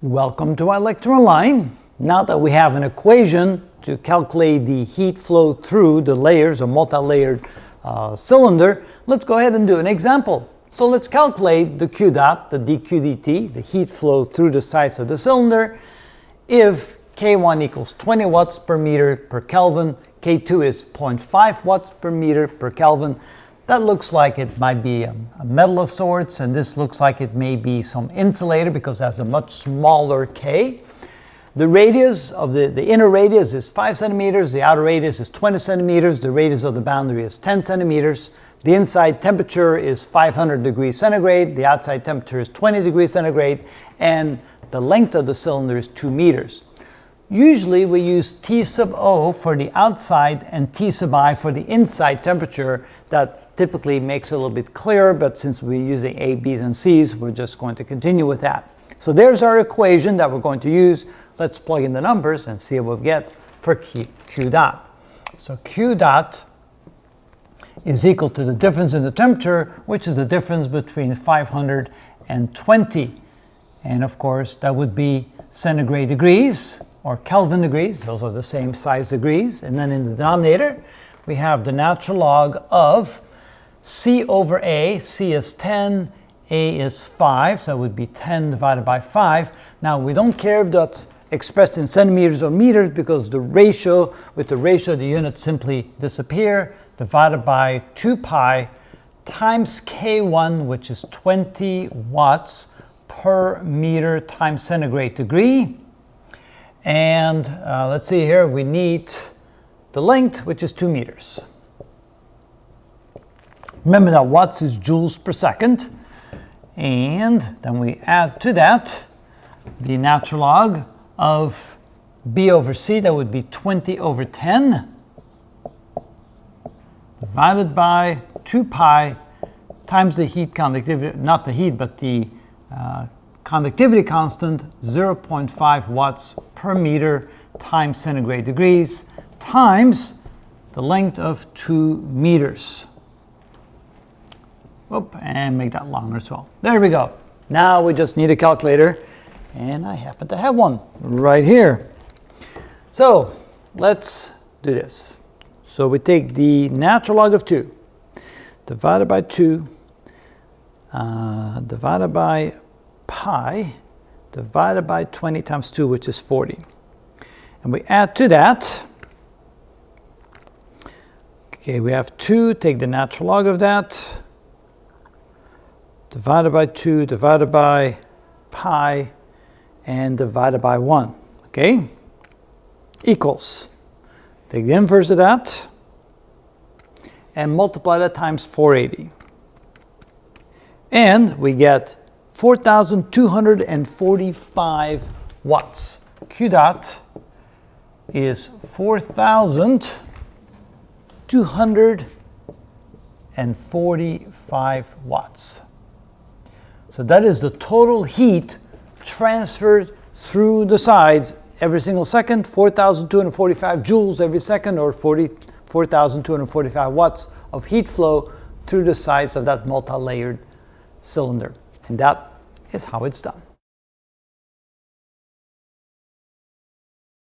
Welcome to our lecture online. Now that we have an equation to calculate the heat flow through the layers, a multi-layered cylinder, let's go ahead and do an example. So let's calculate the Q dot, the dQ dt, the heat flow through the sides of the cylinder. If K1 equals 20 watts per meter per Kelvin, K2 is 0.5 watts per meter per Kelvin. That looks like it might be a metal of sorts, and this looks like it may be some insulator because it has a much smaller K. The radius of the inner radius is 5 centimeters, the outer radius is 20 centimeters, the radius of the boundary is 10 centimeters, the inside temperature is 500 degrees centigrade, the outside temperature is 20 degrees centigrade, and the length of the cylinder is 2 meters. Usually we use T sub O for the outside and T sub I for the inside temperature. That typically makes it a little bit clearer, but since we're using A, B's, and C's, we're just going to continue with that. So there's our equation that we're going to use. Let's plug in the numbers and see what we get for Q dot. So Q dot is equal to the difference in the temperature, which is the difference between 500 and 20. And of course, that would be centigrade degrees or Kelvin degrees. Those are the same size degrees. And then in the denominator, we have the natural log of C over A. C is 10, A is 5, so it would be 10 divided by 5. Now, we don't care if that's expressed in centimeters or meters because the ratio, with the ratio, the units simply disappear, divided by 2 pi times K1, which is 20 watts per meter times centigrade degree. And let's see here, we need the length, which is 2 meters. Remember that watts is joules per second. And then we add to that the natural log of B over C, that would be 20 over 10, divided by 2 pi times the heat conductivity, not the heat, but the conductivity constant, 0.5 watts per meter times centigrade degrees, times the length of 2 meters. Whoop, and make that longer as well. There we go. Now we just need a calculator, and I happen to have one right here. So let's do this. So we take the natural log of 2, divided by 2, divided by pi, divided by 20 times 2, which is 40. And we add to that, okay, we have 2, take the natural log of that, divided by 2, divided by pi, and divided by 1, okay? Equals, take the inverse of that, and multiply that times 480. And we get 4,245 watts. Q dot is 4,245 watts. So that is the total heat transferred through the sides every single second, 4,245 joules every second, or 4,245 watts of heat flow through the sides of that multi-layered cylinder. And that is how it's done.